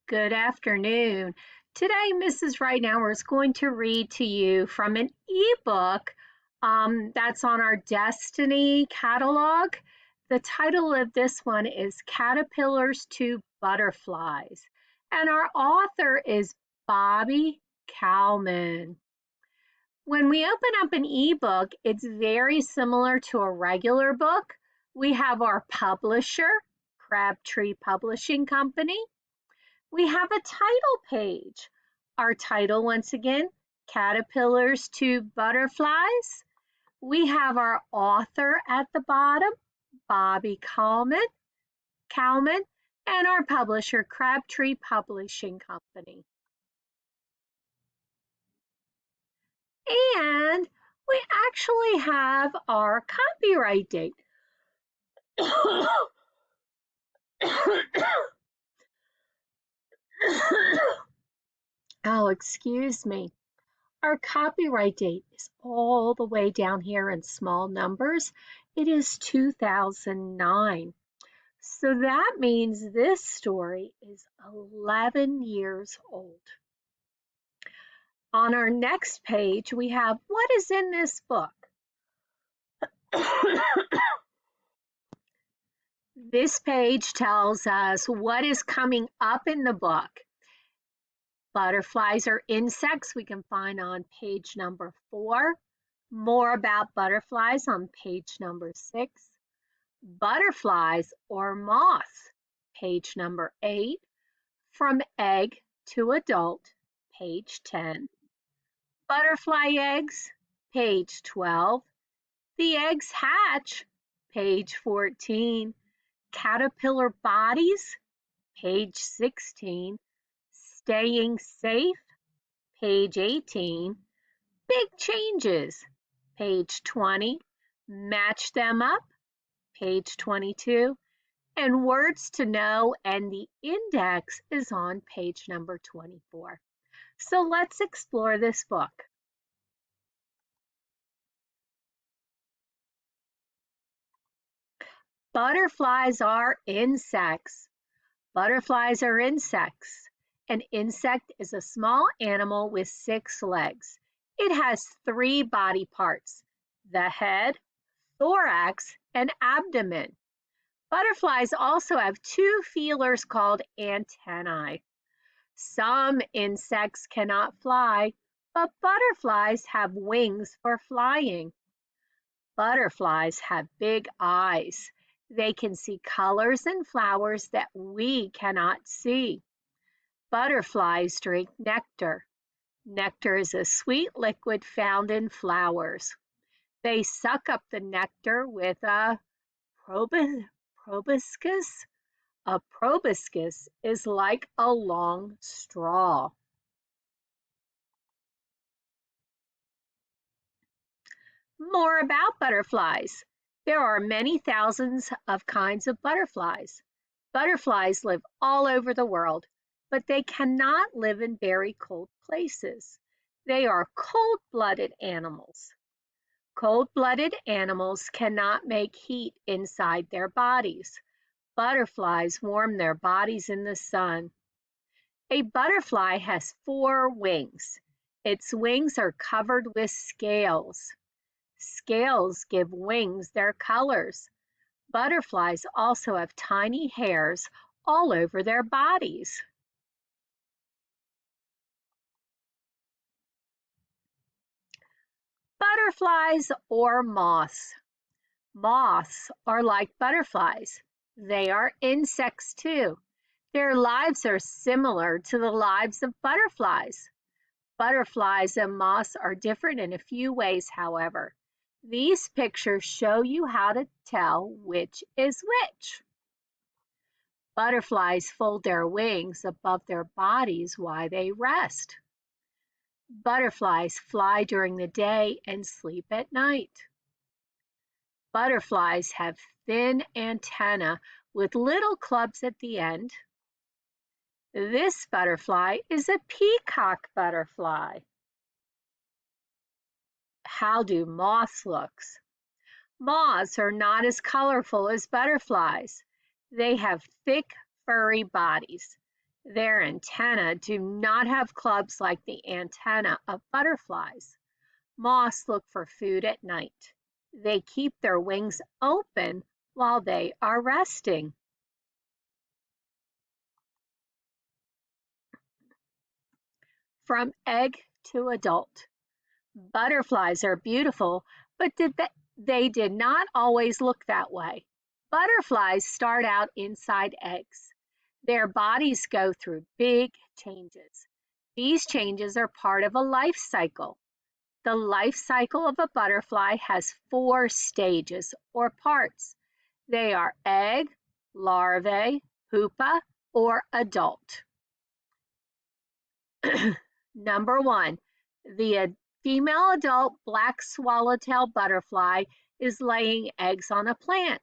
Good afternoon. Today, Mrs. Rightower is going to read to you from an ebook that's on our Destiny catalog. The title of this one is Caterpillars to Butterflies, and our author is Bobby Kalman. When we open up an ebook, it's very similar to a regular book. We have our publisher, Crabtree Publishing Company. We have a title page. Our title, once again, Caterpillars to Butterflies. We have our author at the bottom, Bobby Kalman, and our publisher, Crabtree Publishing Company. And we actually have our copyright date. Oh, excuse me. Our copyright date is all the way down here in small numbers. It is 2009. So that means this story is 11 years old. On our next page, we have what is in this book. This page tells us what is coming up in the book. Butterflies are insects we can find on page number 4. More about butterflies on page number 6. Butterflies or moths, page number 8. From egg to adult, page 10. Butterfly eggs, page 12. The eggs hatch, page 14. Caterpillar bodies, page 16. Staying safe, page 18. Big changes, page 20. Match them up, page 22. And words to know and the index is on page number 24. So let's explore this book. Butterflies are insects. Butterflies are insects. An insect is a small animal with 6 legs. It has 3 body parts: the head, thorax, and abdomen. Butterflies also have 2 feelers called antennae. Some insects cannot fly, but butterflies have wings for flying. Butterflies have big eyes. They can see colors and flowers that we cannot see. Butterflies drink nectar. Nectar is a sweet liquid found in flowers. They suck up the nectar with a proboscis. A proboscis is like a long straw. More about butterflies. There are many thousands of kinds of butterflies. Butterflies live all over the world, but they cannot live in very cold places. They are cold-blooded animals. Cold-blooded animals cannot make heat inside their bodies. Butterflies warm their bodies in the sun. A butterfly has 4 wings. Its wings are covered with scales. Scales give wings their colors. Butterflies also have tiny hairs all over their bodies. Butterflies or moths. Moths are like butterflies. They are insects too. Their lives are similar to the lives of butterflies. Butterflies and moths are different in a few ways, however. These pictures show you how to tell which is which. Butterflies fold their wings above their bodies while they rest. Butterflies fly during the day and sleep at night. Butterflies have thin antennae with little clubs at the end. This butterfly is a peacock butterfly. How do moths look? Moths are not as colorful as butterflies. They have thick, furry bodies. Their antennae do not have clubs like the antenna of butterflies. Moths look for food at night. They keep their wings open while they are resting. From egg to adult. Butterflies are beautiful, but they did not always look that way. Butterflies start out inside eggs. Their bodies go through big changes. These changes are part of a life cycle. The life cycle of a butterfly has 4 stages or parts. They are egg, larvae, pupa, or adult. Number 1, the female adult black swallowtail butterfly is laying eggs on a plant.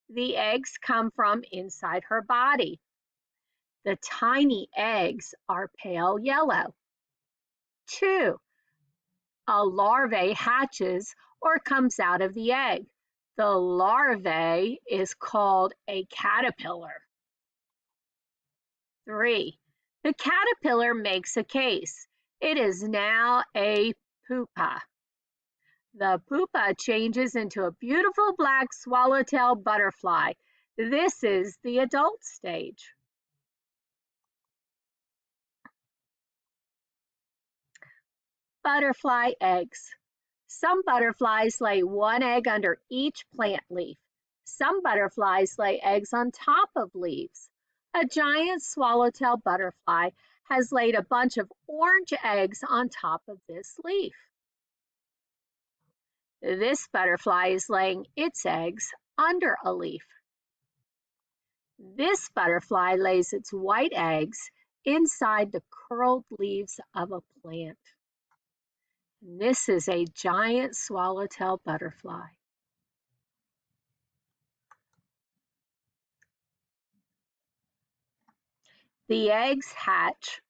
The eggs come from inside her body. The tiny eggs are pale yellow. 2, a larvae hatches or comes out of the egg. The larvae is called a caterpillar. 3, the caterpillar makes a case. It is now a pupa. The pupa changes into a beautiful black swallowtail butterfly. This is the adult stage. Butterfly eggs. Some butterflies lay 1 egg under each plant leaf. Some butterflies lay eggs on top of leaves. A giant swallowtail butterfly has laid a bunch of orange eggs on top of this leaf. This butterfly is laying its eggs under a leaf. This butterfly lays its white eggs inside the curled leaves of a plant. This is a giant swallowtail butterfly. The eggs hatch.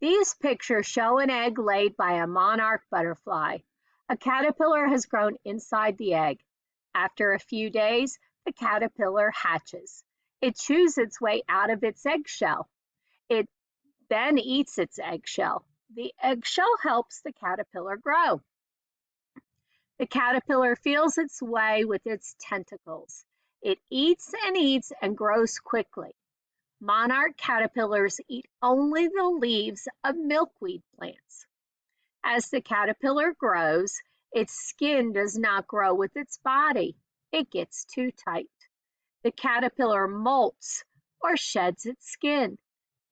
These pictures show an egg laid by a monarch butterfly. A caterpillar has grown inside the egg. After a few days, the caterpillar hatches. It chews its way out of its eggshell. It then eats its eggshell. The eggshell helps the caterpillar grow. The caterpillar feels its way with its tentacles. It eats and grows quickly. Monarch caterpillars eat only the leaves of milkweed plants. As the caterpillar grows, its skin does not grow with its body. It gets too tight. The caterpillar molts or sheds its skin.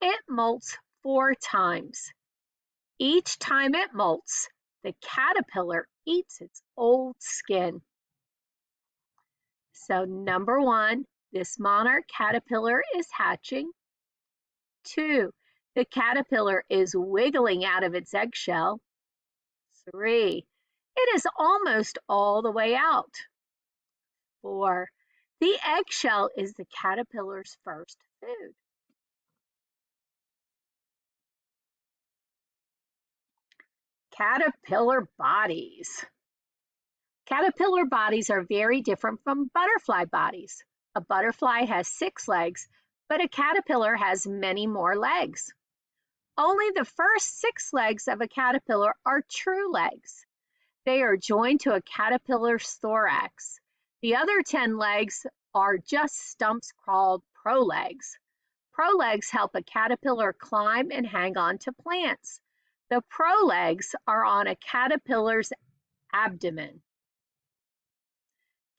It molts 4 times. Each time it molts, the caterpillar eats its old skin. So number 1, this monarch caterpillar is hatching. 2, the caterpillar is wiggling out of its eggshell. 3, it is almost all the way out. 4, the eggshell is the caterpillar's first food. Caterpillar bodies. Caterpillar bodies are very different from butterfly bodies. A butterfly has 6 legs, but a caterpillar has many more legs. Only the first 6 legs of a caterpillar are true legs. They are joined to a caterpillar's thorax. The other 10 legs are just stumps called prolegs. Prolegs help a caterpillar climb and hang on to plants. The prolegs are on a caterpillar's abdomen.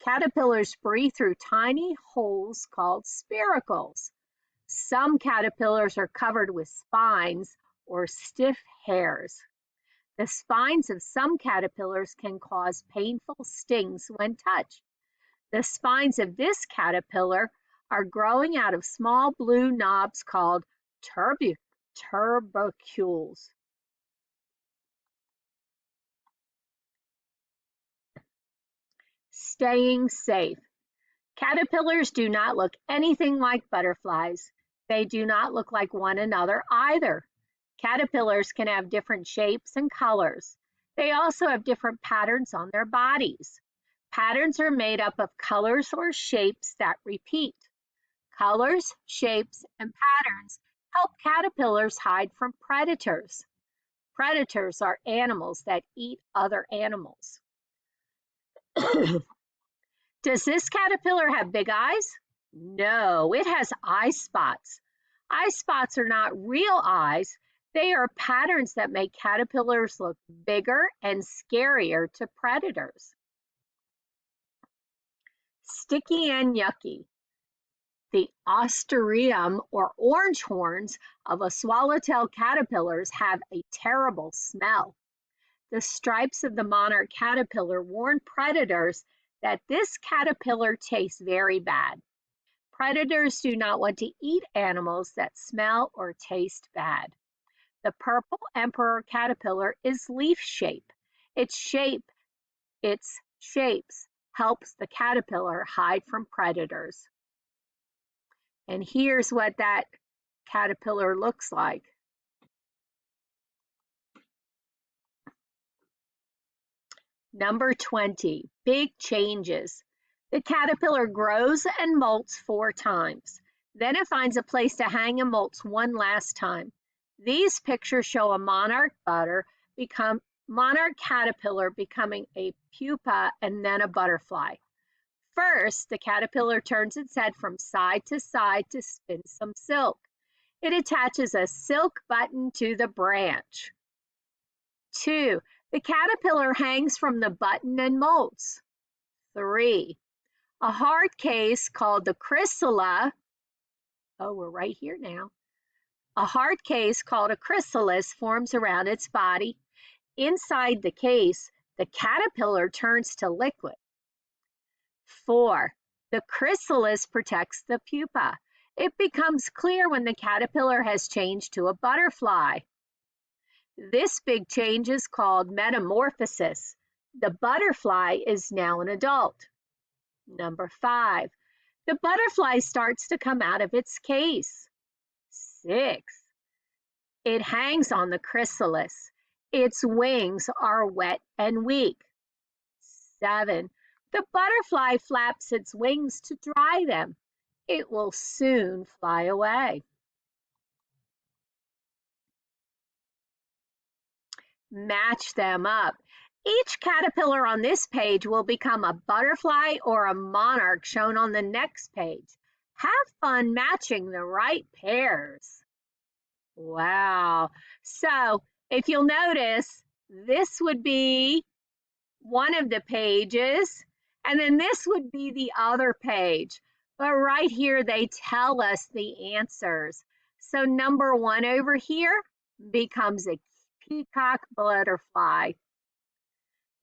Caterpillars breathe through tiny holes called spiracles. Some caterpillars are covered with spines or stiff hairs. The spines of some caterpillars can cause painful stings when touched. The spines of this caterpillar are growing out of small blue knobs called tubercles. Staying safe. Caterpillars do not look anything like butterflies. They do not look like one another either. Caterpillars can have different shapes and colors. They also have different patterns on their bodies. Patterns are made up of colors or shapes that repeat. Colors, shapes, and patterns help caterpillars hide from predators. Predators are animals that eat other animals. Does this caterpillar have big eyes? No, it has eye spots. Eye spots are not real eyes. They are patterns that make caterpillars look bigger and scarier to predators. Sticky and yucky. The ostrium or orange horns of a swallowtail caterpillars have a terrible smell. The stripes of the monarch caterpillar warn predators that this caterpillar tastes very bad. Predators do not want to eat animals that smell or taste bad. The purple emperor caterpillar is leaf-shaped. Its shapes helps the caterpillar hide from predators. And here's what that caterpillar looks like. Number 20, big changes. The caterpillar grows and molts 4 times. Then it finds a place to hang and molts one last time. These pictures show a monarch caterpillar becoming a pupa and then a butterfly. First, the caterpillar turns its head from side to spin some silk. It attaches a silk button to the branch. 2. The caterpillar hangs from the button and molts. 3. A hard case called the chrysala, we're right here now. A hard case called a chrysalis forms around its body. Inside the case, the caterpillar turns to liquid. 4. The chrysalis protects the pupa. It becomes clear when the caterpillar has changed to a butterfly. This big change is called metamorphosis. The butterfly is now an adult. Number 5. The butterfly starts to come out of its case. 6. It hangs on the chrysalis. Its wings are wet and weak. 7. The butterfly flaps its wings to dry them. It will soon fly away. Match them up. Each caterpillar on this page will become a butterfly or a monarch shown on the next page. Have fun matching the right pairs. Wow. So if you'll notice, this would be one of the pages, and then this would be the other page. But right here, they tell us the answers. So number 1 over here becomes a peacock butterfly.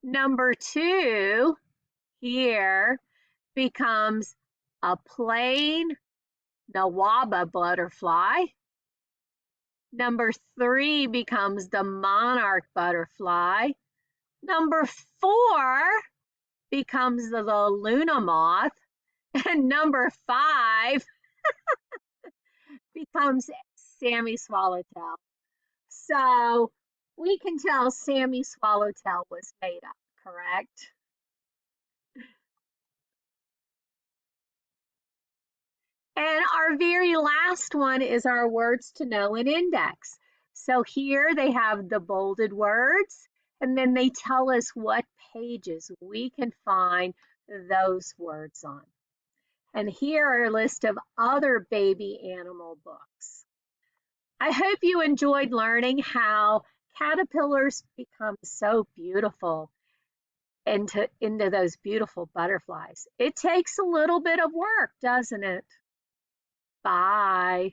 Number 2 here becomes a plain Nawaba butterfly. Number 3 becomes the monarch butterfly. Number 4 becomes the Luna moth. And number 5 becomes Sammy Swallowtail. So we can tell Sammy Swallowtail was made up, correct? And our very last one is our words to know in index. So here they have the bolded words, and then they tell us what pages we can find those words on. And here are a list of other baby animal books. I hope you enjoyed learning how caterpillars become so beautiful into those beautiful butterflies. It takes a little bit of work, doesn't it? Bye.